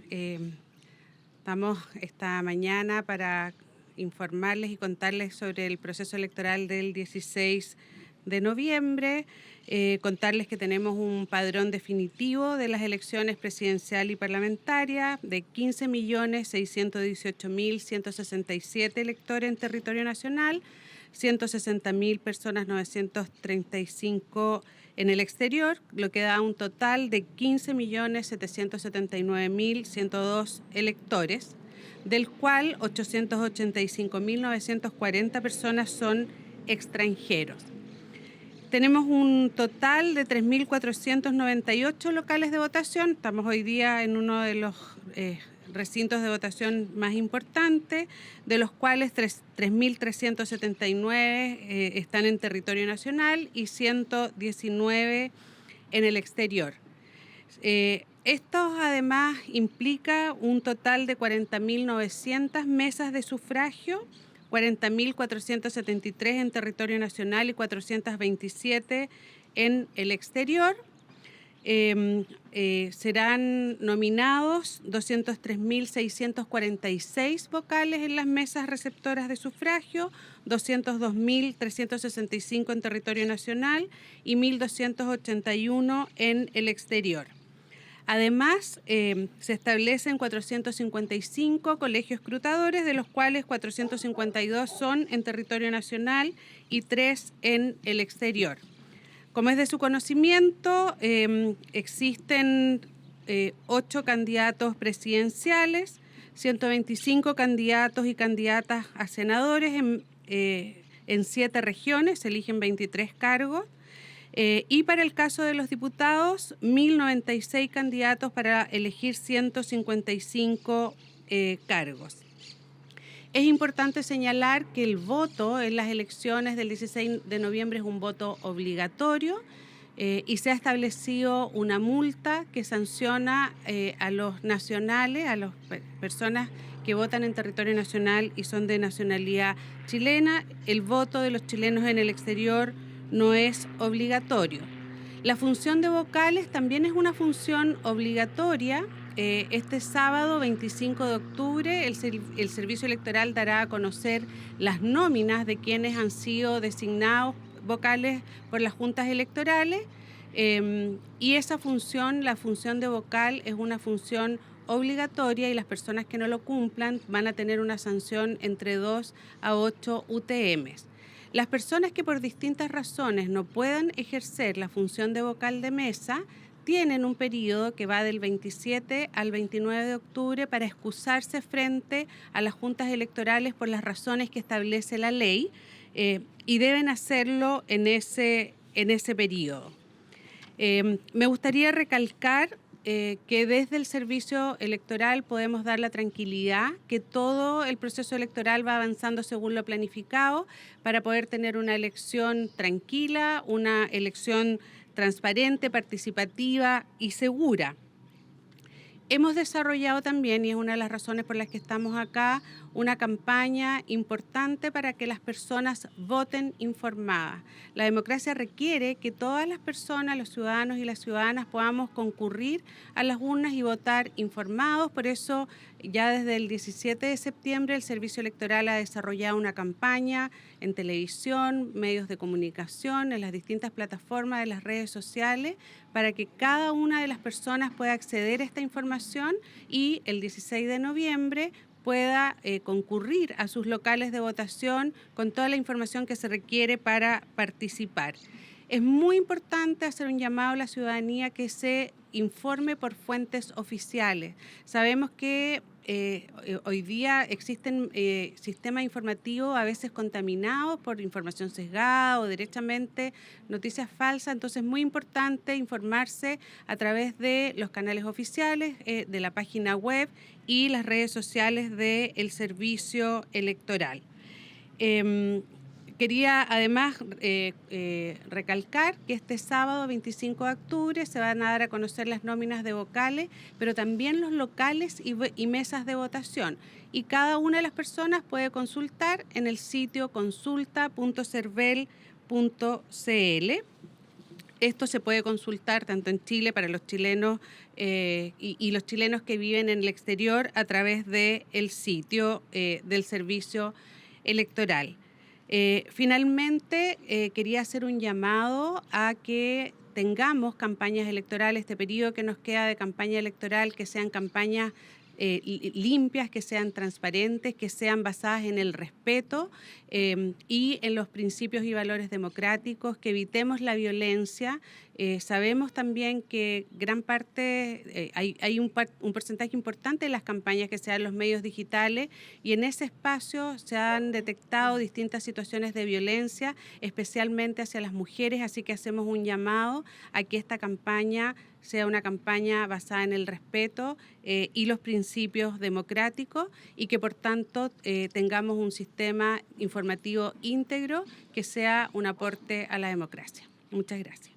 Estamos esta mañana para informarles y contarles sobre el proceso electoral del 16 de noviembre, contarles que tenemos un padrón definitivo de las elecciones presidencial y parlamentaria de 15.618.167 electores en territorio nacional, 160.000 personas 935 en el exterior, lo que da un total de 15.779.102 electores, del cual 885.940 personas son extranjeros. Tenemos un total de 3.498 locales de votación. Estamos hoy día en uno de los recintos de votación más importantes, de los cuales 3.379 están en territorio nacional y 119 en el exterior. Esto además implica un total de 40.900 mesas de sufragio, 40.473 en territorio nacional y 427 en el exterior. Serán nominados 203.646 vocales en las mesas receptoras de sufragio, 202.365 en territorio nacional y 1.281 en el exterior. Además, se establecen 455 colegios escrutadores, de los cuales 452 son en territorio nacional y 3 en el exterior. Como es de su conocimiento, existen 8 candidatos presidenciales, 125 candidatos y candidatas a senadores en 7 regiones, se eligen 23 cargos. Y para el caso de los diputados, 1.096 candidatos para elegir 155 cargos. Es importante señalar que el voto en las elecciones del 16 de noviembre es un voto obligatorio y se ha establecido una multa que sanciona a los nacionales, a las personas que votan en territorio nacional y son de nacionalidad chilena. El voto de los chilenos en el exterior no es obligatorio. La función de vocales también es una función obligatoria. Este sábado 25 de octubre el Servicio Electoral dará a conocer las nóminas de quienes han sido designados vocales por las juntas electorales y esa función, la función de vocal, es una función obligatoria y las personas que no lo cumplan van a tener una sanción entre 2 a 8 UTMs. Las personas que por distintas razones no puedan ejercer la función de vocal de mesa tienen un periodo que va del 27 al 29 de octubre para excusarse frente a las juntas electorales por las razones que establece la ley y deben hacerlo en ese periodo. Me gustaría recalcar que desde el servicio electoral podemos dar la tranquilidad que todo el proceso electoral va avanzando según lo planificado para poder tener una elección tranquila, una elección transparente, participativa y segura. Hemos desarrollado también, y es una de las razones por las que estamos acá, una campaña importante para que las personas voten informadas. La democracia requiere que todas las personas, los ciudadanos y las ciudadanas podamos concurrir a las urnas y votar informados. Por eso, ya desde el 17 de septiembre, el Servicio Electoral ha desarrollado una campaña en televisión, medios de comunicación, en las distintas plataformas de las redes sociales, para que cada una de las personas pueda acceder a esta información y el 16 de noviembre pueda concurrir a sus locales de votación con toda la información que se requiere para participar. Es muy importante hacer un llamado a la ciudadanía que se informe por fuentes oficiales. Sabemos que hoy día existen sistemas informativos a veces contaminados por información sesgada o derechamente noticias falsas, entonces es muy importante informarse a través de los canales oficiales, de la página web y las redes sociales del Servicio Electoral. Quería además recalcar que este sábado 25 de octubre se van a dar a conocer las nóminas de vocales, pero también los locales y mesas de votación. Y cada una de las personas puede consultar en el sitio consulta.cervel.cl. Esto se puede consultar tanto en Chile para los chilenos y los chilenos que viven en el exterior a través del sitio del servicio electoral. Finalmente, quería hacer un llamado a que tengamos campañas electorales, este periodo que nos queda de campaña electoral, que sean campañas limpias, que sean transparentes, que sean basadas en el respeto y en los principios y valores democráticos, que evitemos la violencia. Sabemos también que gran parte, hay un porcentaje importante de las campañas que se dan en los medios digitales y en ese espacio se han detectado distintas situaciones de violencia, especialmente hacia las mujeres, así que hacemos un llamado a que esta campaña sea una campaña basada en el respeto y los principios democráticos y que por tanto tengamos un sistema informativo íntegro que sea un aporte a la democracia. Muchas gracias.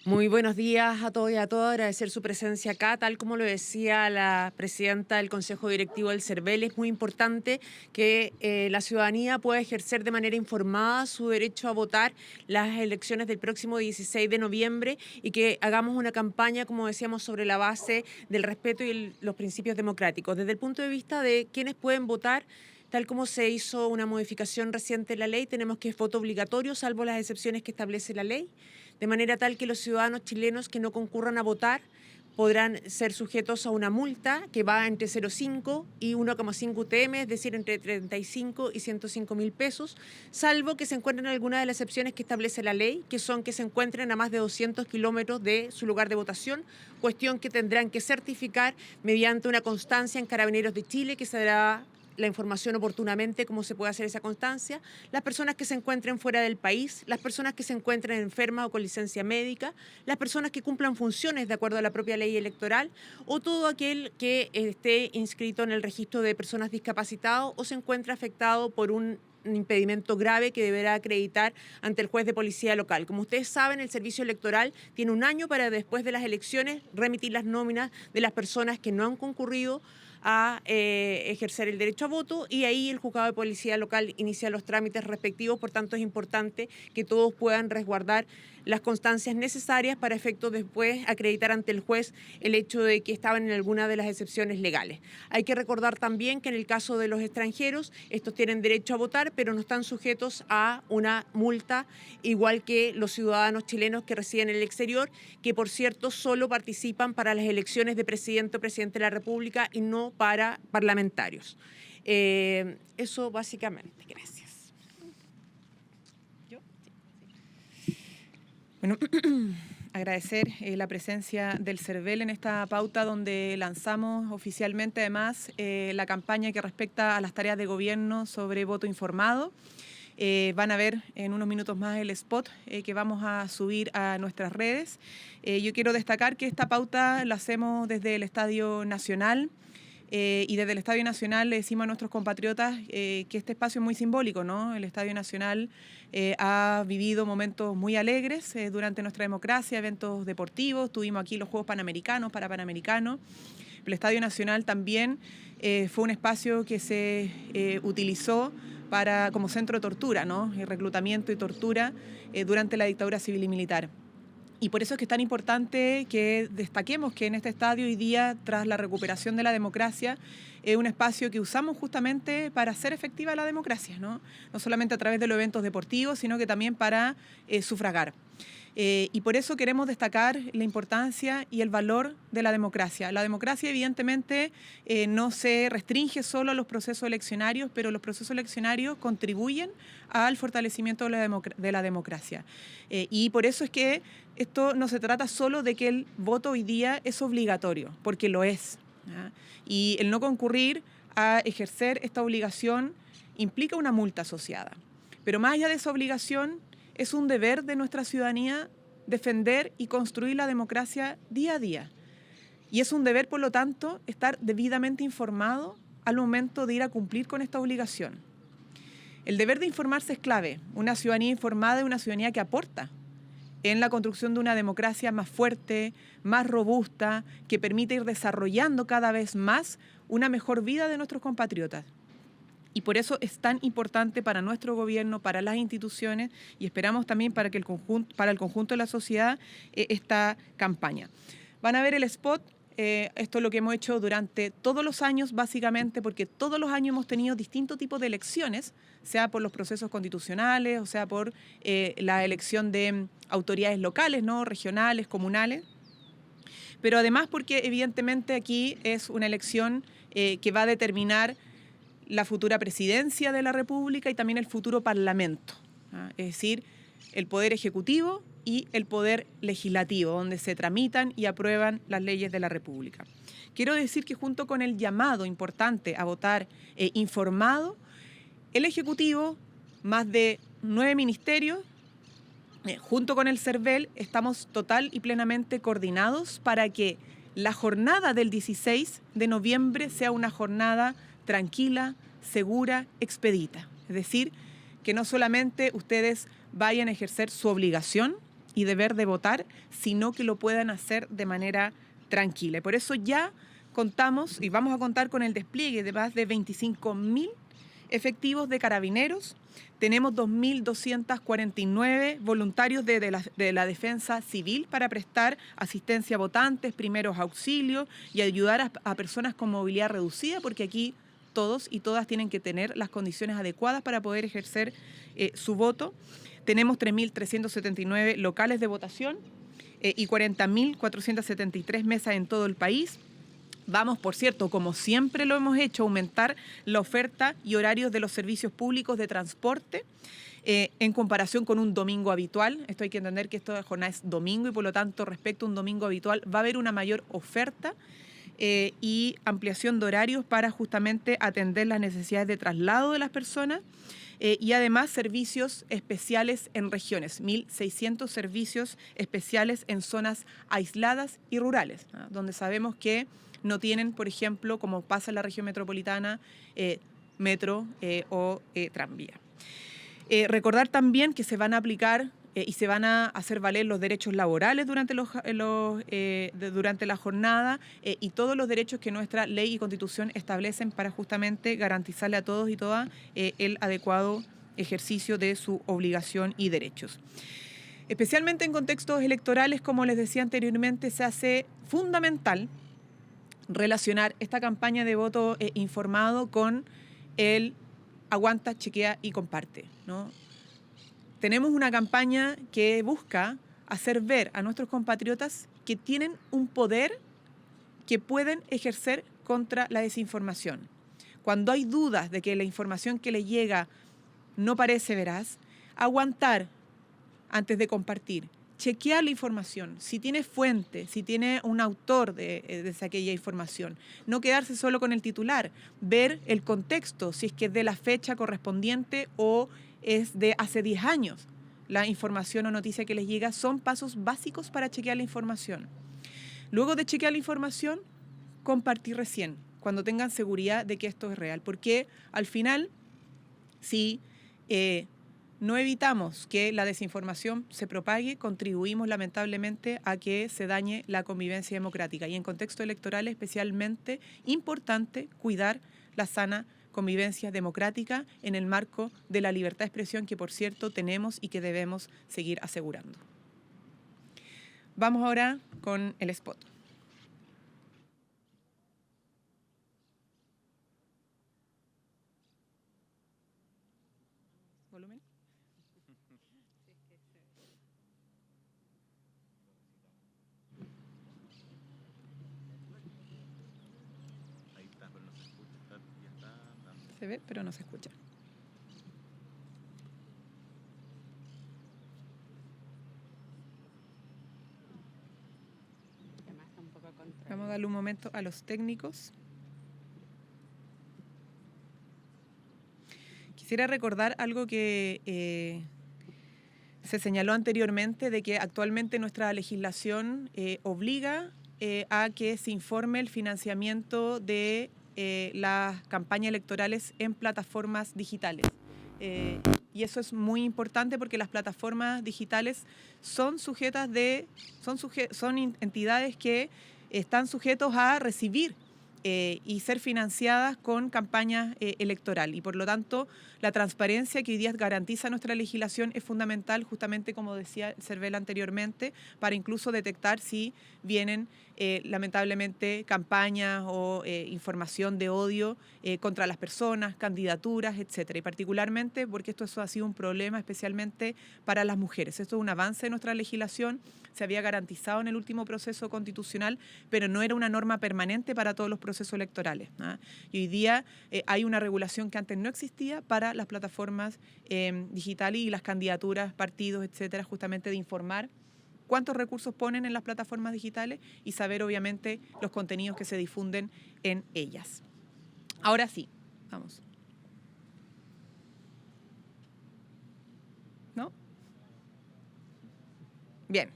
Muy buenos días a todos y a todas. Agradecer su presencia acá. Tal como lo decía la presidenta del Consejo Directivo del CERVEL, es muy importante que la ciudadanía pueda ejercer de manera informada su derecho a votar las elecciones del próximo 16 de noviembre y que hagamos una campaña, como decíamos, sobre la base del respeto y los principios democráticos. Desde el punto de vista de quienes pueden votar, tal como se hizo una modificación reciente de la ley, tenemos que es voto obligatorio, salvo las excepciones que establece la ley, de manera tal que los ciudadanos chilenos que no concurran a votar podrán ser sujetos a una multa que va entre 0,5 y 1,5 UTM, es decir, entre 35 y 105.000 pesos, salvo que se encuentren algunas de las excepciones que establece la ley, que son que se encuentren a más de 200 kilómetros de su lugar de votación, cuestión que tendrán que certificar mediante una constancia en Carabineros de Chile, que se dará la información oportunamente, cómo se puede hacer esa constancia, las personas que se encuentren fuera del país, las personas que se encuentren enfermas o con licencia médica, las personas que cumplan funciones de acuerdo a la propia ley electoral o todo aquel que esté inscrito en el registro de personas discapacitadas o se encuentre afectado por un impedimento grave que deberá acreditar ante el juez de policía local. Como ustedes saben, el servicio electoral tiene un año para después de las elecciones remitir las nóminas de las personas que no han concurrido a ejercer el derecho a voto y ahí el juzgado de policía local inicia los trámites respectivos. Por tanto, es importante que todos puedan resguardar las constancias necesarias para efectos después acreditar ante el juez el hecho de que estaban en alguna de las excepciones legales. Hay que recordar también que en el caso de los extranjeros, estos tienen derecho a votar, pero no están sujetos a una multa, igual que los ciudadanos chilenos que residen en el exterior, que por cierto solo participan para las elecciones de presidente o presidente de la República y no para parlamentarios. Eso básicamente. Gracias. Bueno, agradecer la presencia del CERVEL en esta pauta donde lanzamos oficialmente además la campaña que respecta a las tareas de gobierno sobre voto informado. Van a ver en unos minutos más el spot que vamos a subir a nuestras redes. Yo quiero destacar que esta pauta la hacemos desde el Estadio Nacional. Y desde el Estadio Nacional le decimos a nuestros compatriotas que este espacio es muy simbólico, ¿no? El Estadio Nacional ha vivido momentos muy alegres durante nuestra democracia, eventos deportivos, tuvimos aquí los Juegos Panamericanos para Panamericanos. El Estadio Nacional también fue un espacio que se utilizó como centro de tortura, ¿no? Reclutamiento y tortura durante la dictadura civil y militar. Y por eso es que es tan importante que destaquemos que en este estadio hoy día, tras la recuperación de la democracia, es un espacio que usamos justamente para hacer efectiva la democracia, ¿no? No solamente a través de los eventos deportivos, sino que también para sufragar. Y por eso queremos destacar la importancia y el valor de la democracia. La democracia evidentemente no se restringe solo a los procesos eleccionarios, pero los procesos eleccionarios contribuyen al fortalecimiento de la democracia. Y por eso es que esto no se trata solo de que el voto hoy día es obligatorio, porque lo es, ¿ya? Y el no concurrir a ejercer esta obligación implica una multa asociada. Pero más allá de esa obligación, es un deber de nuestra ciudadanía defender y construir la democracia día a día. Y es un deber, por lo tanto, estar debidamente informado al momento de ir a cumplir con esta obligación. El deber de informarse es clave. Una ciudadanía informada es una ciudadanía que aporta en la construcción de una democracia más fuerte, más robusta, que permite ir desarrollando cada vez más una mejor vida de nuestros compatriotas. Y por eso es tan importante para nuestro gobierno, para las instituciones y esperamos también para el conjunto de la sociedad esta campaña. Van a ver el spot. Esto es lo que hemos hecho durante todos los años, básicamente, porque todos los años hemos tenido distintos tipos de elecciones, sea por los procesos constitucionales, o sea por la elección de autoridades locales, ¿no? Regionales, comunales. Pero además porque evidentemente aquí es una elección que va a determinar la futura presidencia de la República y también el futuro Parlamento, ¿ah? Es decir, el Poder Ejecutivo y el Poder Legislativo, donde se tramitan y aprueban las leyes de la República. Quiero decir que junto con el llamado importante a votar informado, el Ejecutivo, más de 9 ministerios, junto con el CERVEL, estamos total y plenamente coordinados para que la jornada del 16 de noviembre sea una jornada tranquila, segura, expedita. Es decir, que no solamente ustedes vayan a ejercer su obligación y deber de votar, sino que lo puedan hacer de manera tranquila. Y por eso ya contamos y vamos a contar con el despliegue de más de 25.000 efectivos de carabineros. Tenemos 2.249 voluntarios de la defensa civil para prestar asistencia a votantes, primeros auxilios y ayudar a personas con movilidad reducida, porque aquí todos y todas tienen que tener las condiciones adecuadas para poder ejercer su voto. Tenemos 3.379 locales de votación y 40.473 mesas en todo el país. Vamos, por cierto, como siempre lo hemos hecho, a aumentar la oferta y horarios de los servicios públicos de transporte en comparación con un domingo habitual. Esto hay que entender que esta jornada es domingo y por lo tanto respecto a un domingo habitual va a haber una mayor oferta y ampliación de horarios para justamente atender las necesidades de traslado de las personas. Y además servicios especiales en regiones, 1.600 servicios especiales en zonas aisladas y rurales, ¿no? Donde sabemos que no tienen, por ejemplo, como pasa en la región metropolitana, metro o tranvía. Recordar también que se van a aplicar y se van a hacer valer los derechos laborales durante la jornada y todos los derechos que nuestra ley y constitución establecen para justamente garantizarle a todos y todas el adecuado ejercicio de su obligación y derechos. Especialmente en contextos electorales, como les decía anteriormente, se hace fundamental relacionar esta campaña de voto informado con el aguanta, chequea y comparte, ¿no? Tenemos una campaña que busca hacer ver a nuestros compatriotas que tienen un poder que pueden ejercer contra la desinformación. Cuando hay dudas de que la información que les llega no parece veraz, aguantar antes de compartir, chequear la información, si tiene fuente, si tiene un autor de aquella información, no quedarse solo con el titular, ver el contexto, si es que es de la fecha correspondiente o es de hace 10 años. La información o noticia que les llega son pasos básicos para chequear la información. Luego de chequear la información, compartir recién, cuando tengan seguridad de que esto es real. Porque al final, si no evitamos que la desinformación se propague, contribuimos lamentablemente a que se dañe la convivencia democrática. Y en contexto electoral es especialmente importante cuidar la sana convivencia democrática en el marco de la libertad de expresión que, por cierto, tenemos y que debemos seguir asegurando. Vamos ahora con el spot. ¿Volumen? Se ve, pero no se escucha. Vamos a darle un momento a los técnicos. Quisiera recordar algo que se señaló anteriormente, de que actualmente nuestra legislación obliga a que se informe el financiamiento de las campañas electorales en plataformas digitales. Y eso es muy importante porque las plataformas digitales son entidades que están sujetos a recibir y ser financiadas con campañas electorales. Y por lo tanto, la transparencia que hoy día garantiza nuestra legislación es fundamental, justamente como decía el CERVEL anteriormente, para incluso detectar si vienen lamentablemente campañas o información de odio contra las personas, candidaturas, etcétera. Y particularmente porque eso ha sido un problema especialmente para las mujeres. Esto es un avance de nuestra legislación, se había garantizado en el último proceso constitucional, pero no era una norma permanente para todos los procesos electorales, ¿no? Y hoy día hay una regulación que antes no existía para las plataformas digitales y las candidaturas, partidos, etcétera, justamente de informar cuántos recursos ponen en las plataformas digitales y saber obviamente los contenidos que se difunden en ellas. Ahora sí, vamos. ¿No? Bien.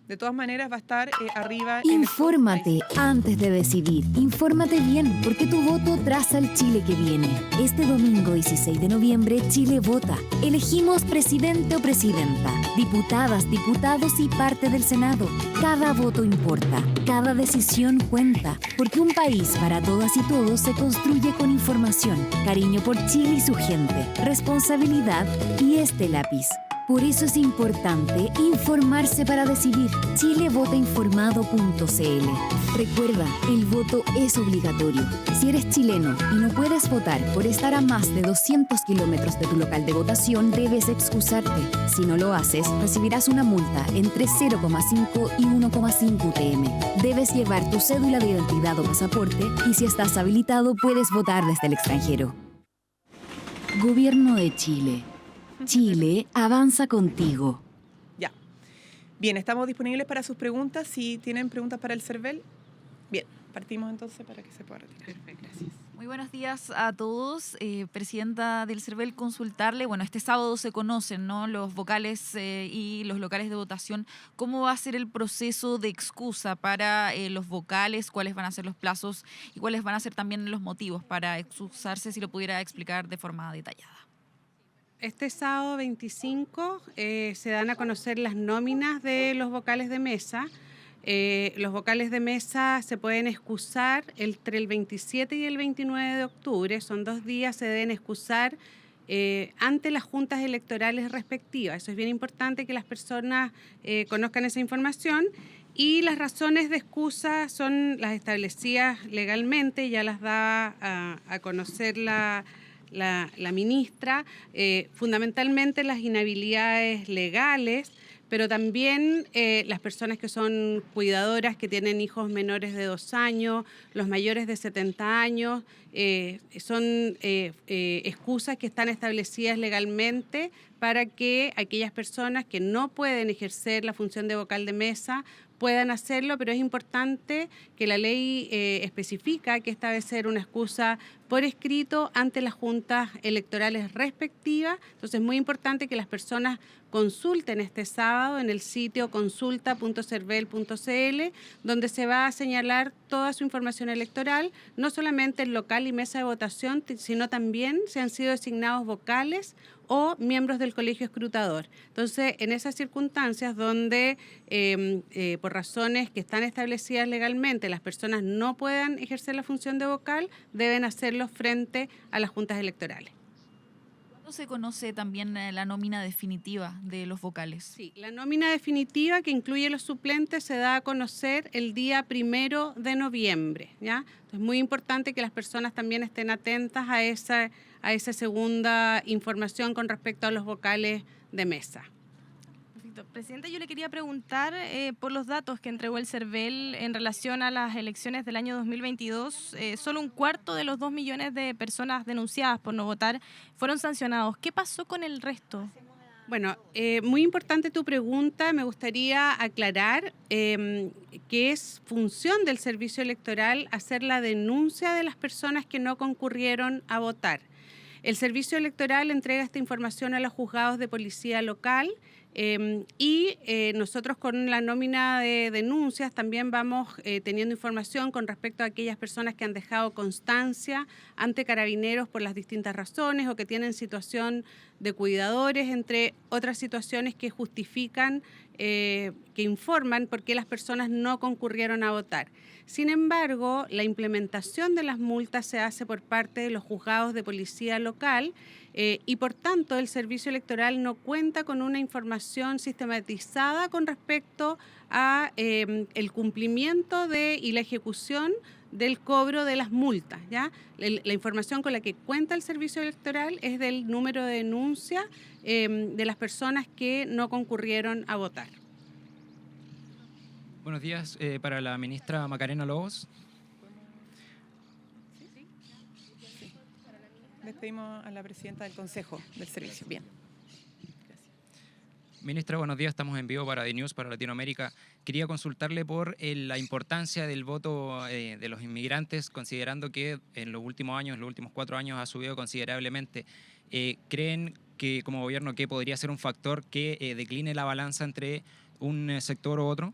De todas maneras va a estar arriba... Infórmate antes de decidir. Infórmate bien, porque tu voto traza el Chile que viene. Este domingo 16 de noviembre, Chile vota. Elegimos presidente o presidenta, diputadas, diputados y parte del Senado. Cada voto importa, cada decisión cuenta, porque un país para todas y todos se construye con información, cariño por Chile y su gente, responsabilidad y este lápiz. Por eso es importante informarse para decidir. chilevotainformado.cl. Recuerda, el voto es obligatorio. Si eres chileno y no puedes votar por estar a más de 200 kilómetros de tu local de votación, debes excusarte. Si no lo haces, recibirás una multa entre 0,5 y 1,5 UTM. Debes llevar tu cédula de identidad o pasaporte y si estás habilitado, puedes votar desde el extranjero. Gobierno de Chile. Chile avanza contigo. Ya. Bien, estamos disponibles para sus preguntas. Si tienen preguntas para el CERVEL, bien, partimos entonces para que se pueda retirar. Perfecto, gracias. Muy buenos días a todos. Presidenta del CERVEL, consultarle, bueno, este sábado se conocen, ¿no?, los vocales y los locales de votación. ¿Cómo va a ser el proceso de excusa para los vocales? ¿Cuáles van a ser los plazos? Y cuáles van a ser también los motivos para excusarse, si lo pudiera explicar de forma detallada. Este sábado 25 se dan a conocer las nóminas de los vocales de mesa. Los vocales de mesa se pueden excusar entre el 27 y el 29 de octubre. Son 2 días, se deben excusar ante las juntas electorales respectivas. Eso es bien importante que las personas conozcan esa información. Y las razones de excusa son las establecidas legalmente, ya las da a conocer la ministra, fundamentalmente las inhabilidades legales, pero también las personas que son cuidadoras, que tienen hijos menores de 2 años, los mayores de 70 años, son excusas que están establecidas legalmente para que aquellas personas que no pueden ejercer la función de vocal de mesa puedan hacerlo, pero es importante que la ley especifica que esta debe ser una excusa por escrito ante las juntas electorales respectivas. Entonces es muy importante que las personas consulten este sábado en el sitio consulta.cervel.cl, donde se va a señalar toda su información electoral, no solamente el local y mesa de votación, sino también si han sido designados vocales o miembros del colegio escrutador. Entonces, en esas circunstancias donde por razones que están establecidas legalmente las personas no puedan ejercer la función de vocal, deben hacerlo frente a las juntas electorales. ¿Cuándo se conoce también la nómina definitiva de los vocales? Sí, la nómina definitiva que incluye los suplentes se da a conocer el día 1 de noviembre, ¿ya? Entonces, es muy importante que las personas también estén atentas a esa segunda información con respecto a los vocales de mesa. Perfecto. Presidenta, yo le quería preguntar por los datos que entregó el CERVEL en relación a las elecciones del año 2022. Solo 1/4 de los 2 millones de personas denunciadas por no votar fueron sancionados. ¿Qué pasó con el resto? Bueno, muy importante tu pregunta. Me gustaría aclarar que es función del servicio electoral hacer la denuncia de las personas que no concurrieron a votar. El servicio electoral entrega esta información a los juzgados de policía local y nosotros con la nómina de denuncias también vamos teniendo información con respecto a aquellas personas que han dejado constancia ante carabineros por las distintas razones o que tienen situación de cuidadores, entre otras situaciones que justifican, que informan por qué las personas no concurrieron a votar. Sin embargo, la implementación de las multas se hace por parte de los juzgados de policía local y por tanto el servicio electoral no cuenta con una información sistematizada con respecto a el cumplimiento y la ejecución del cobro de las multas, ¿ya? La información con la que cuenta el servicio electoral es del número de denuncia de las personas que no concurrieron a votar. Buenos días para la ministra Macarena Lobos. Despedimos a la presidenta del Consejo del Servicio. Bien. Ministra, buenos días. Estamos en vivo para DNews, para Latinoamérica. Quería consultarle por la importancia del voto de los inmigrantes, considerando que en los últimos años, los últimos 4 años, ha subido considerablemente. ¿Creen que como gobierno que podría ser un factor que decline la balanza entre un sector u otro?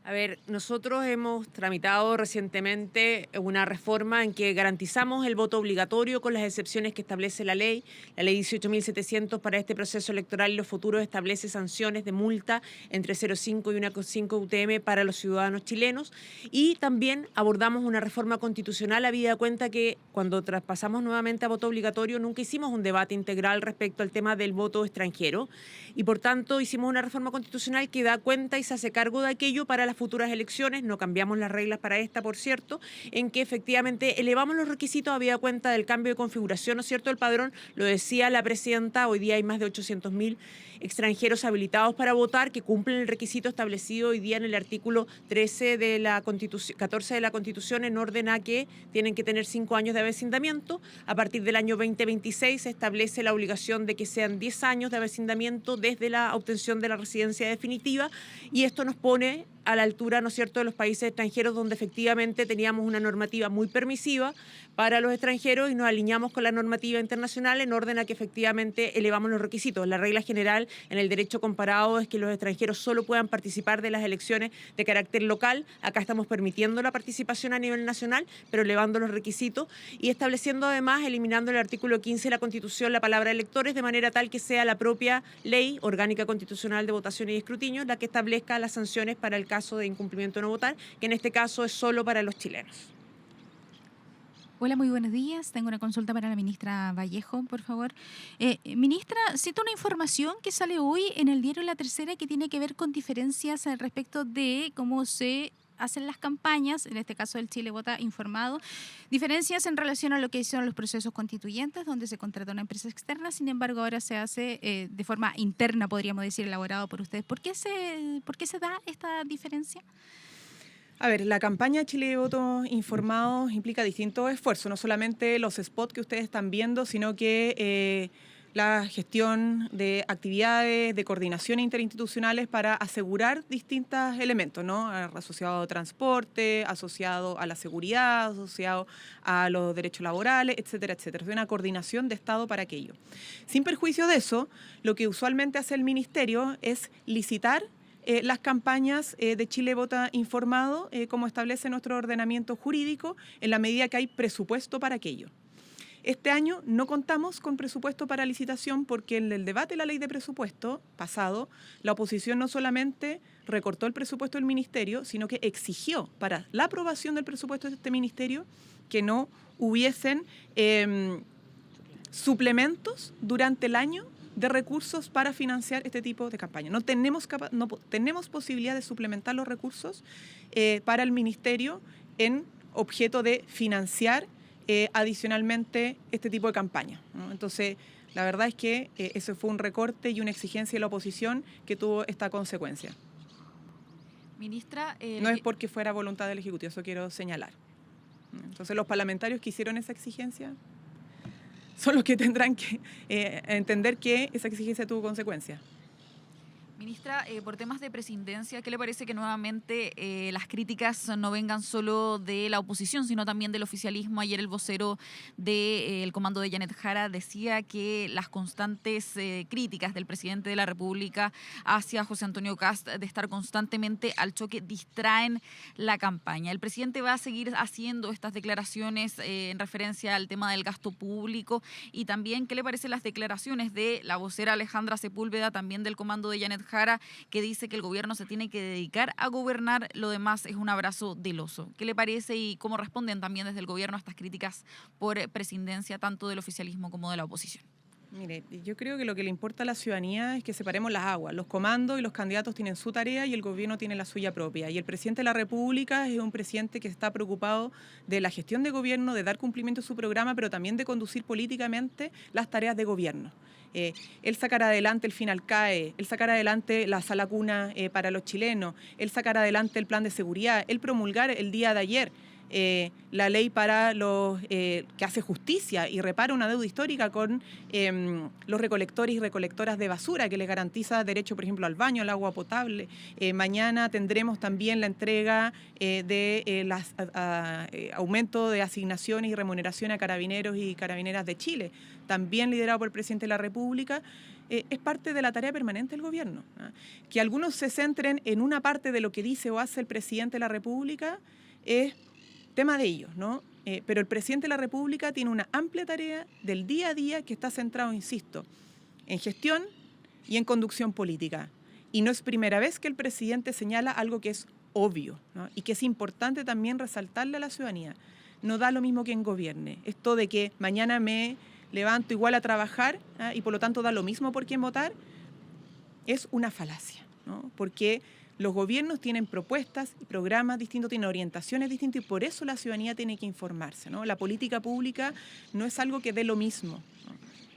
A ver, nosotros hemos tramitado recientemente una reforma en que garantizamos el voto obligatorio con las excepciones que establece la ley. La ley 18.700 para este proceso electoral y los futuros establece sanciones de multa entre 0,5 y 1,5 UTM para los ciudadanos chilenos. Y también abordamos una reforma constitucional, habida cuenta que cuando traspasamos nuevamente a voto obligatorio nunca hicimos un debate integral respecto al tema del voto extranjero. Y por tanto hicimos una reforma constitucional que da cuenta y se hace cargo de aquello para las futuras elecciones. No cambiamos las reglas para esta, por cierto, en que efectivamente elevamos los requisitos habida cuenta del cambio de configuración, ¿no es cierto?, del padrón. Lo decía la presidenta, hoy día hay más de 800.000 extranjeros habilitados para votar que cumplen el requisito establecido hoy día en el artículo 13 de la Constitución, 14 de la Constitución, en orden a que tienen que tener 5 años de avecindamiento. A partir del año 2026 se establece la obligación de que sean 10 años de avecindamiento desde la obtención de la residencia definitiva, y esto nos pone a la altura, ¿no es cierto?, de los países extranjeros donde efectivamente teníamos una normativa muy permisiva para los extranjeros y nos alineamos con la normativa internacional en orden a que efectivamente elevamos los requisitos. La regla general en el derecho comparado es que los extranjeros solo puedan participar de las elecciones de carácter local. Acá estamos permitiendo la participación a nivel nacional, pero elevando los requisitos y estableciendo además, eliminando el artículo 15 de la Constitución, la palabra electores, de manera tal que sea la propia ley orgánica constitucional de votación y escrutinio la que establezca las sanciones para el caso de incumplimiento de no votar, que en este caso es solo para los chilenos. Hola, muy buenos días. Tengo una consulta para la ministra Vallejo, por favor. Ministra, cito una información que sale hoy en el diario La Tercera que tiene que ver con diferencias al respecto de cómo se hacen las campañas, en este caso el Chile Vota Informado, diferencias en relación a lo que son los procesos constituyentes, donde se contrata una empresa externa, sin embargo ahora se hace de forma interna, podríamos decir, elaborado por ustedes. ¿Por qué se da esta diferencia? A ver, la campaña Chile Voto Informado implica distintos esfuerzos, no solamente los spots que ustedes están viendo, sino que la gestión de actividades, de coordinación interinstitucionales para asegurar distintos elementos, ¿no? Asociado a transporte, asociado a la seguridad, asociado a los derechos laborales, etcétera, etcétera. Es una coordinación de Estado para aquello. Sin perjuicio de eso, lo que usualmente hace el Ministerio es licitar las campañas de Chile Vota Informado, como establece nuestro ordenamiento jurídico, en la medida que hay presupuesto para aquello. Este año no contamos con presupuesto para licitación porque en el debate de la ley de presupuesto pasado, la oposición no solamente recortó el presupuesto del Ministerio, sino que exigió para la aprobación del presupuesto de este Ministerio que no hubiesen suplementos durante el año de recursos para financiar este tipo de campaña. No tenemos posibilidad de suplementar los recursos para el Ministerio en objeto de financiar adicionalmente este tipo de campaña, ¿no? Entonces, la verdad es que eso fue un recorte y una exigencia de la oposición que tuvo esta consecuencia. Ministra, no es porque fuera voluntad del Ejecutivo, eso quiero señalar. Entonces, los parlamentarios que hicieron esa exigencia son los que tendrán que entender que esa exigencia tuvo consecuencias. Ministra, por temas de presidencia, ¿qué le parece que nuevamente las críticas no vengan solo de la oposición, sino también del oficialismo? Ayer el vocero del comando de Janet Jara decía que las constantes críticas del presidente de la República hacia José Antonio Kast de estar constantemente al choque distraen la campaña. ¿El presidente va a seguir haciendo estas declaraciones en referencia al tema del gasto público? Y también, ¿qué le parecen las declaraciones de la vocera Alejandra Sepúlveda, también del comando de Janet Jara, que dice que el gobierno se tiene que dedicar a gobernar, lo demás es un abrazo del oso? ¿Qué le parece y cómo responden también desde el gobierno a estas críticas por presidencia tanto del oficialismo como de la oposición? Mire, yo creo que lo que le importa a la ciudadanía es que separemos las aguas. Los comandos y los candidatos tienen su tarea y el gobierno tiene la suya propia. Y el presidente de la República es un presidente que está preocupado de la gestión de gobierno, de dar cumplimiento a su programa, pero también de conducir políticamente las tareas de gobierno. Él sacar adelante el FINALCAE, él sacar adelante la sala cuna para los chilenos, él sacar adelante el plan de seguridad, él promulgar el día de ayer la ley para los que hace justicia y repara una deuda histórica con los recolectores y recolectoras de basura, que les garantiza derecho, por ejemplo, al baño, al agua potable. Mañana tendremos también la entrega de aumento de asignaciones y remuneración a carabineros y carabineras de Chile, también liderado por el presidente de la República. Es parte de la tarea permanente del gobierno. Que algunos se centren en una parte de lo que dice o hace el presidente de la República es tema de ellos, ¿no? Pero el presidente de la República tiene una amplia tarea del día a día que está centrado, insisto, en gestión y en conducción política. Y no es primera vez que el presidente señala algo que es obvio, ¿no? Y que es importante también resaltarle a la ciudadanía. No da lo mismo quien gobierne. Esto de que mañana me levanto igual a trabajar y por lo tanto da lo mismo por quién votar, es una falacia, ¿no? Porque los gobiernos tienen propuestas y programas distintos, tienen orientaciones distintas y por eso la ciudadanía tiene que informarse, ¿no? La política pública no es algo que dé lo mismo, ¿no?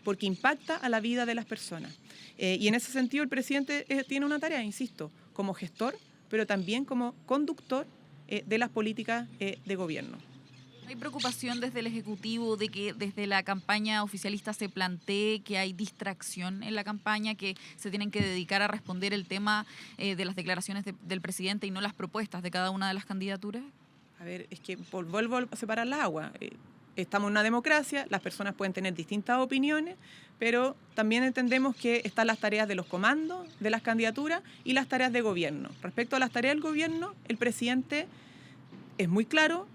Porque impacta a la vida de las personas. Y en ese sentido el presidente tiene una tarea, insisto, como gestor, pero también como conductor de las políticas de gobierno. ¿Hay preocupación desde el Ejecutivo de que desde la campaña oficialista se plantee que hay distracción en la campaña, que se tienen que dedicar a responder el tema de las declaraciones del presidente y no las propuestas de cada una de las candidaturas? A ver, es que vuelvo a separar las aguas. Estamos en una democracia, las personas pueden tener distintas opiniones, pero también entendemos que están las tareas de los comandos, de las candidaturas y las tareas de gobierno. Respecto a las tareas del gobierno, el presidente es muy claro,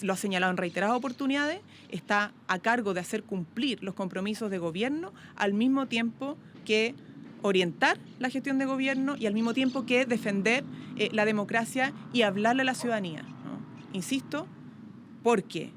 lo ha señalado en reiteradas oportunidades, está a cargo de hacer cumplir los compromisos de gobierno al mismo tiempo que orientar la gestión de gobierno y al mismo tiempo que defender la democracia y hablarle a la ciudadanía, ¿no? Insisto, porque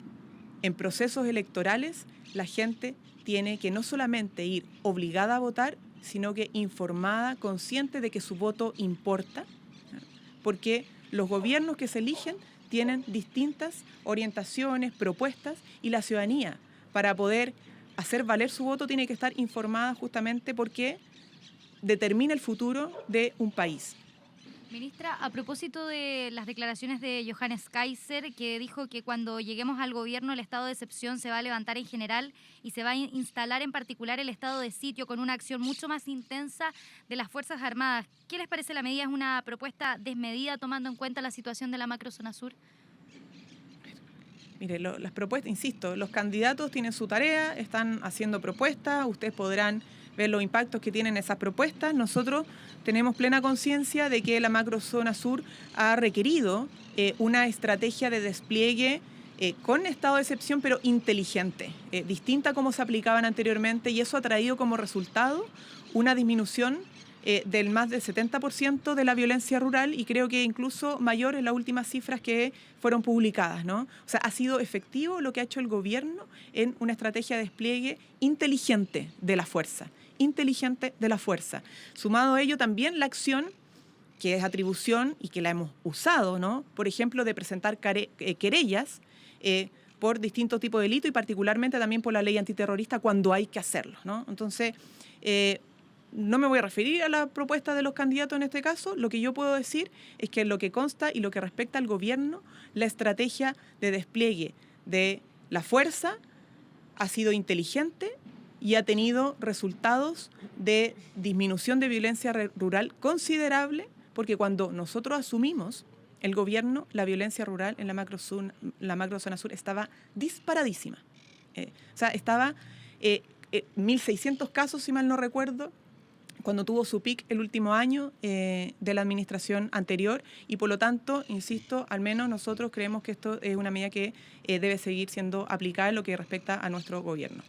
en procesos electorales la gente tiene que no solamente ir obligada a votar, sino que informada, consciente de que su voto importa, ¿no? Porque los gobiernos que se eligen tienen distintas orientaciones, propuestas, y la ciudadanía, para poder hacer valer su voto, tiene que estar informada justamente porque determina el futuro de un país. Ministra, a propósito de las declaraciones de Johannes Kaiser, que dijo que cuando lleguemos al gobierno el estado de excepción se va a levantar en general y se va a instalar en particular el estado de sitio con una acción mucho más intensa de las Fuerzas Armadas. ¿Qué les parece la medida? ¿Es una propuesta desmedida tomando en cuenta la situación de la macrozona sur? Mire, las propuestas, insisto, los candidatos tienen su tarea, están haciendo propuestas, ustedes podrán ver los impactos que tienen esas propuestas. Nosotros tenemos plena conciencia de que la macrozona sur ha requerido una estrategia de despliegue con estado de excepción, pero inteligente, distinta a como se aplicaban anteriormente, y eso ha traído como resultado una disminución del más del 70% de la violencia rural, y creo que incluso mayor en las últimas cifras que fueron publicadas, ¿no? O sea, ha sido efectivo lo que ha hecho el gobierno en una estrategia de despliegue inteligente de la fuerza. Sumado a ello también la acción, que es atribución y que la hemos usado, ¿no? Por ejemplo, de presentar querellas por distintos tipos de delitos y particularmente también por la ley antiterrorista cuando hay que hacerlo, ¿no? Entonces, no me voy a referir a la propuesta de los candidatos en este caso. Lo que yo puedo decir es que en lo que consta y lo que respecta al gobierno, la estrategia de despliegue de la fuerza ha sido inteligente, y ha tenido resultados de disminución de violencia rural considerable, porque cuando nosotros asumimos el gobierno, la violencia rural en la macrozona sur estaba disparadísima. O sea, estaba 1.600 casos, si mal no recuerdo, cuando tuvo su pic el último año de la administración anterior, y por lo tanto, insisto, al menos nosotros creemos que esto es una medida que debe seguir siendo aplicada en lo que respecta a nuestro gobierno.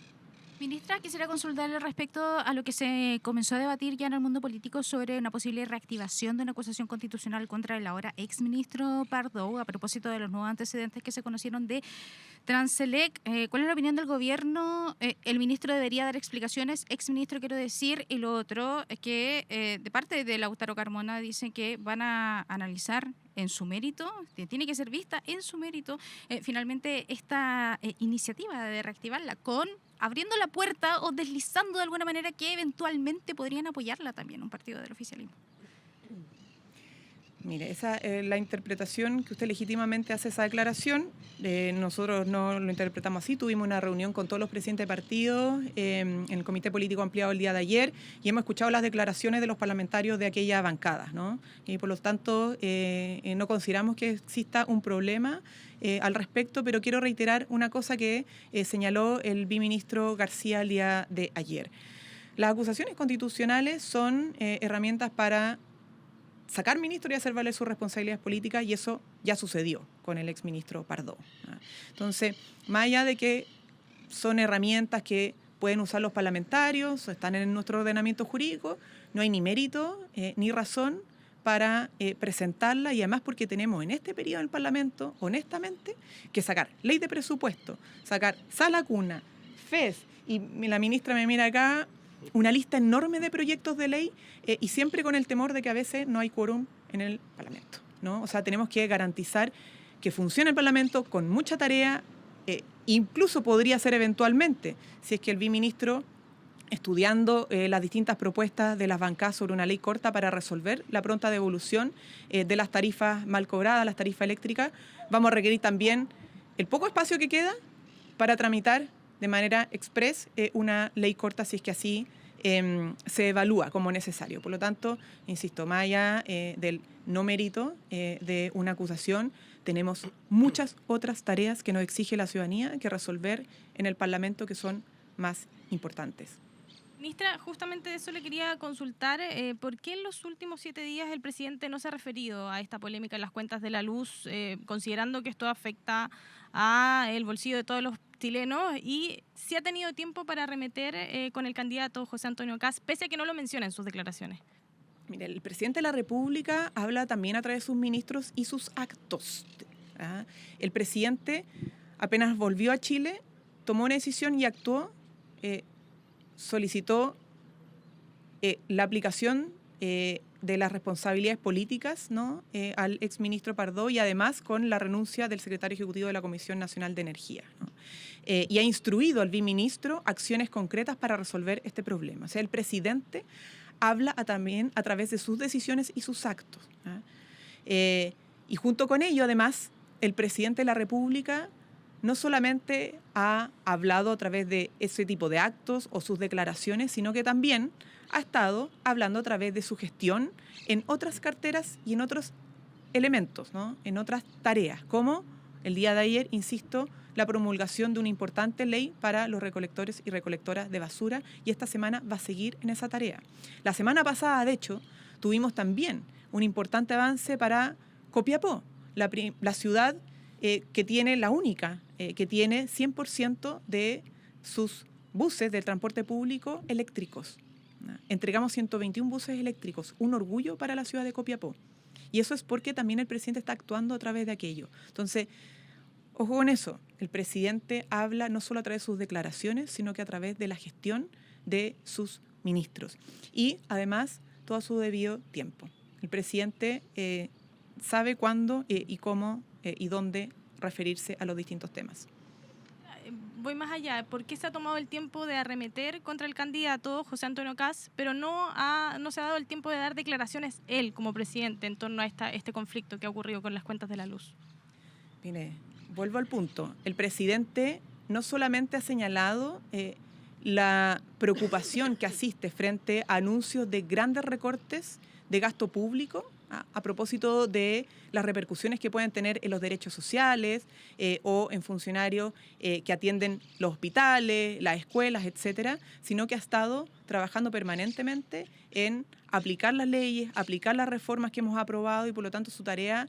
Ministra, quisiera consultarle respecto a lo que se comenzó a debatir ya en el mundo político sobre una posible reactivación de una acusación constitucional contra el ahora exministro Pardo a propósito de los nuevos antecedentes que se conocieron de Transelec. ¿Cuál es la opinión del gobierno? El ministro debería dar explicaciones, exministro quiero decir, y lo otro es que de parte de Lautaro Carmona dicen que van a analizar en su mérito, tiene que ser vista en su mérito, finalmente esta iniciativa de reactivarla abriendo la puerta o deslizando de alguna manera que eventualmente podrían apoyarla también un partido del oficialismo. Mire, esa es la interpretación que usted legítimamente hace esa declaración. Nosotros no lo interpretamos así. Tuvimos una reunión con todos los presidentes de partidos en el Comité Político Ampliado el día de ayer y hemos escuchado las declaraciones de los parlamentarios de aquella bancada, ¿no? Y por lo tanto no consideramos que exista un problema al respecto, pero quiero reiterar una cosa que señaló el viceministro García el día de ayer. Las acusaciones constitucionales son herramientas para sacar ministros y hacer valer sus responsabilidades políticas, y eso ya sucedió con el exministro Pardo. Entonces, más allá de que son herramientas que pueden usar los parlamentarios, están en nuestro ordenamiento jurídico, no hay ni mérito ni razón para presentarla, y además porque tenemos en este periodo del Parlamento, honestamente, que sacar ley de presupuesto, sacar sala cuna, FES, y la ministra me mira acá, una lista enorme de proyectos de ley y siempre con el temor de que a veces no hay quórum en el Parlamento, ¿no? O sea, tenemos que garantizar que funcione el Parlamento con mucha tarea, incluso podría ser eventualmente, si es que el viceministro, estudiando las distintas propuestas de las bancadas sobre una ley corta para resolver la pronta devolución de las tarifas mal cobradas, las tarifas eléctricas, vamos a requerir también el poco espacio que queda para tramitar de manera express una ley corta, si es que así se evalúa como necesario. Por lo tanto, insisto, más allá del no mérito de una acusación, tenemos muchas otras tareas que nos exige la ciudadanía que resolver en el Parlamento que son más importantes. Ministra, justamente de eso le quería consultar, ¿por qué en los últimos 7 días el presidente no se ha referido a esta polémica en las cuentas de la luz, considerando que esto afecta a el bolsillo de todos los chilenos, y si ha tenido tiempo para arremeter con el candidato José Antonio Kast, pese a que no lo menciona en sus declaraciones? Mire, el presidente de la República habla también a través de sus ministros y sus actos. El presidente apenas volvió a Chile, tomó una decisión y actuó, solicitó la aplicación de las responsabilidades políticas, ¿no? Al exministro Pardo, y además con la renuncia del secretario ejecutivo de la Comisión Nacional de Energía, ¿no? Y ha instruido al viceministro acciones concretas para resolver este problema. O sea, el presidente habla también a través de sus decisiones y sus actos, ¿no? Y junto con ello, además, el presidente de la República no solamente ha hablado a través de ese tipo de actos o sus declaraciones, sino que también ha estado hablando a través de su gestión en otras carteras y en otros elementos, ¿no? En otras tareas, como el día de ayer, insisto, la promulgación de una importante ley para los recolectores y recolectoras de basura, y esta semana va a seguir en esa tarea. La semana pasada, de hecho, tuvimos también un importante avance para Copiapó, la ciudad que tiene la única, que tiene 100% de sus buses del transporte público eléctricos. Entregamos 121 buses eléctricos, un orgullo para la ciudad de Copiapó. Y eso es porque también el presidente está actuando a través de aquello. Entonces, ojo con eso, el presidente habla no solo a través de sus declaraciones, sino que a través de la gestión de sus ministros. Y además, todo a su debido tiempo. El presidente sabe cuándo y cómo y dónde referirse a los distintos temas. Voy más allá. ¿Por qué se ha tomado el tiempo de arremeter contra el candidato José Antonio Kast, pero no se ha dado el tiempo de dar declaraciones él como presidente en torno a este conflicto que ha ocurrido con las cuentas de la luz? Mire, vuelvo al punto. El presidente no solamente ha señalado la preocupación que asiste frente a anuncios de grandes recortes de gasto público a propósito de las repercusiones que pueden tener en los derechos sociales o en funcionarios que atienden los hospitales, las escuelas, etcétera, sino que ha estado trabajando permanentemente en aplicar las leyes, aplicar las reformas que hemos aprobado y por lo tanto su tarea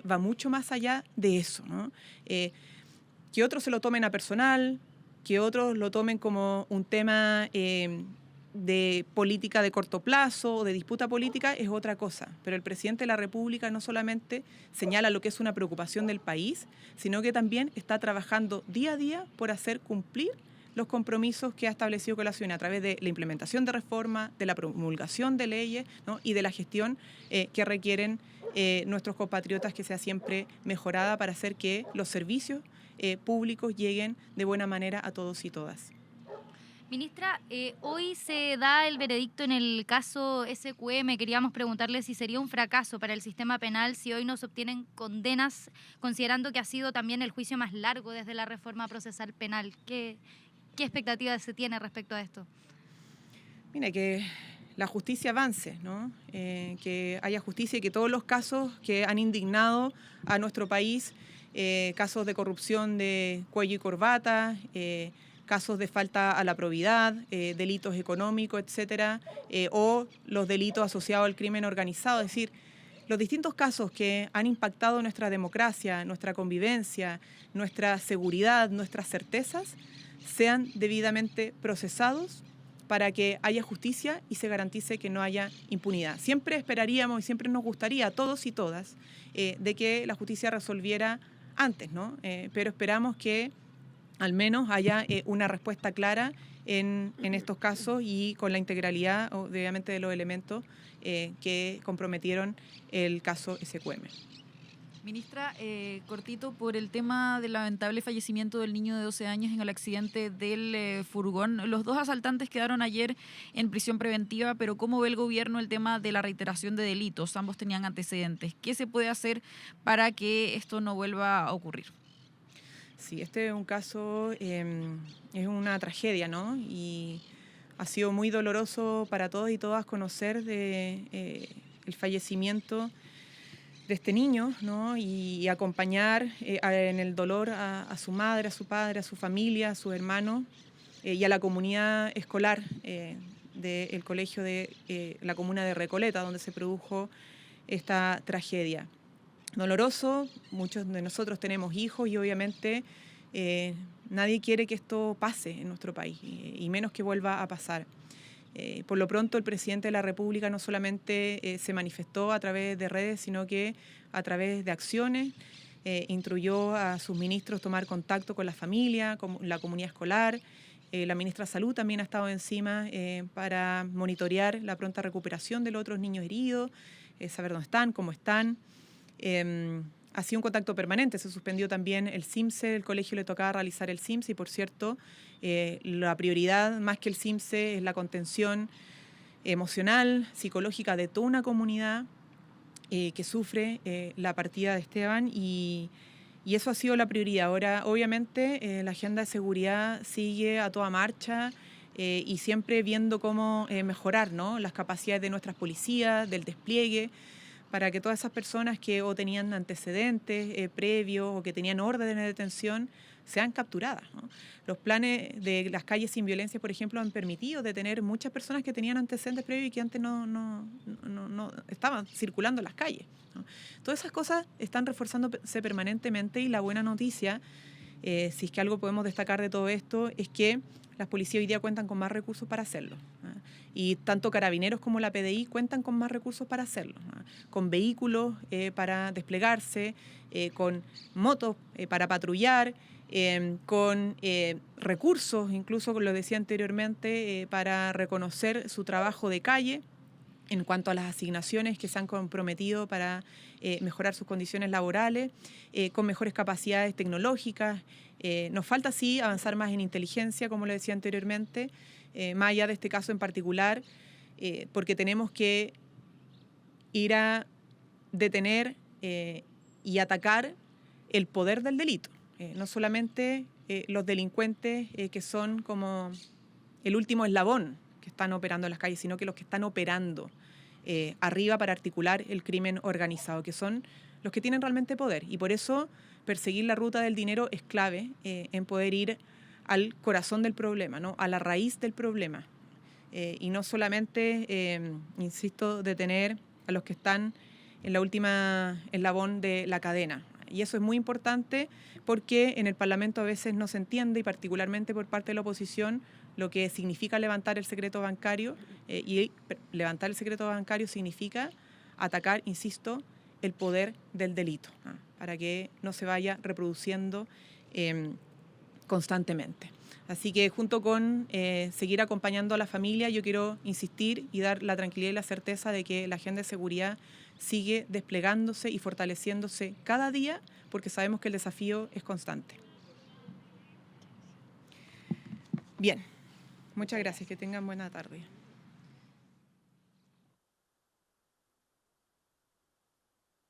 va mucho más allá de eso, ¿no? Que otros se lo tomen a personal, que otros lo tomen como un tema de política de corto plazo o de disputa política es otra cosa. Pero el presidente de la República no solamente señala lo que es una preocupación del país, sino que también está trabajando día a día por hacer cumplir los compromisos que ha establecido con la ciudadanía a través de la implementación de reformas, de la promulgación de leyes, ¿no? Y de la gestión que requieren nuestros compatriotas que sea siempre mejorada para hacer que los servicios públicos lleguen de buena manera a todos y todas. Ministra, hoy se da el veredicto en el caso SQM. Queríamos preguntarle si sería un fracaso para el sistema penal si hoy no se obtienen condenas, considerando que ha sido también el juicio más largo desde la reforma procesal penal. ¿Qué expectativas se tiene respecto a esto? Mira, que la justicia avance, ¿no? Que haya justicia y que todos los casos que han indignado a nuestro país, casos de corrupción de cuello y corbata, casos de falta a la probidad, delitos económicos, etcétera, o los delitos asociados al crimen organizado. Es decir, los distintos casos que han impactado nuestra democracia, nuestra convivencia, nuestra seguridad, nuestras certezas, sean debidamente procesados para que haya justicia y se garantice que no haya impunidad. Siempre esperaríamos y siempre nos gustaría a todos y todas de que la justicia resolviera antes, ¿no? Pero esperamos que al menos haya una respuesta clara en estos casos y con la integralidad, obviamente, de los elementos que comprometieron el caso SQM. Ministra, cortito, por el tema del lamentable fallecimiento del niño de 12 años en el accidente del furgón. Los dos asaltantes quedaron ayer en prisión preventiva, pero ¿cómo ve el gobierno el tema de la reiteración de delitos? Ambos tenían antecedentes. ¿Qué se puede hacer para que esto no vuelva a ocurrir? Sí, este es un caso, es una tragedia, ¿no? Y ha sido muy doloroso para todos y todas conocer el fallecimiento de este niño, ¿no? Y acompañar en el dolor a su madre, a su padre, a su familia, a sus hermanos y a la comunidad escolar del colegio de la comuna de Recoleta, donde se produjo esta tragedia. Doloroso, muchos de nosotros tenemos hijos y obviamente nadie quiere que esto pase en nuestro país y menos que vuelva a pasar. Por lo pronto el presidente de la República no solamente se manifestó a través de redes, sino que a través de acciones instruyó a sus ministros tomar contacto con la familia, con la comunidad escolar. La ministra de Salud también ha estado encima para monitorear la pronta recuperación de los otros niños heridos, saber dónde están, cómo están. Ha sido un contacto permanente, se suspendió también el CIMSE, el colegio le tocaba realizar el CIMSE y por cierto, la prioridad más que el CIMSE es la contención emocional, psicológica de toda una comunidad que sufre la partida de Esteban y eso ha sido la prioridad. Ahora, obviamente, la agenda de seguridad sigue a toda marcha y siempre viendo cómo mejorar, ¿no? Las capacidades de nuestras policías, del despliegue, para que todas esas personas que o tenían antecedentes previos o que tenían órdenes de detención sean capturadas, ¿no? Los planes de las calles sin violencia, por ejemplo, han permitido detener muchas personas que tenían antecedentes previos y que antes no estaban circulando en las calles, ¿no? Todas esas cosas están reforzándose permanentemente y la buena noticia, si es que algo podemos destacar de todo esto, es que las policías hoy día cuentan con más recursos para hacerlo, ¿no? Y tanto Carabineros como la PDI cuentan con más recursos para hacerlo, ¿no? Con vehículos para desplegarse, con motos para patrullar, con recursos, incluso como lo decía anteriormente, para reconocer su trabajo de calle en cuanto a las asignaciones que se han comprometido para mejorar sus condiciones laborales, con mejores capacidades tecnológicas. Nos falta, sí, avanzar más en inteligencia, como lo decía anteriormente, más allá de este caso en particular, porque tenemos que ir a detener y atacar el poder del delito. No solamente los delincuentes que son como el último eslabón que están operando en las calles, sino que los que están operando arriba para articular el crimen organizado, que son los que tienen realmente poder. Y por eso perseguir la ruta del dinero es clave en poder ir al corazón del problema, ¿no? A la raíz del problema. Y no solamente, insisto, detener a los que están en la última eslabón de la cadena. Y eso es muy importante porque en el Parlamento a veces no se entiende, y particularmente por parte de la oposición, lo que significa levantar el secreto bancario. Y levantar el secreto bancario significa atacar, insisto, el poder del delito, ¿no? Para que no se vaya reproduciendo constantemente. Así que junto con seguir acompañando a la familia, yo quiero insistir y dar la tranquilidad y la certeza de que la agenda de seguridad sigue desplegándose y fortaleciéndose cada día, porque sabemos que el desafío es constante. Bien, muchas gracias, que tengan buena tarde.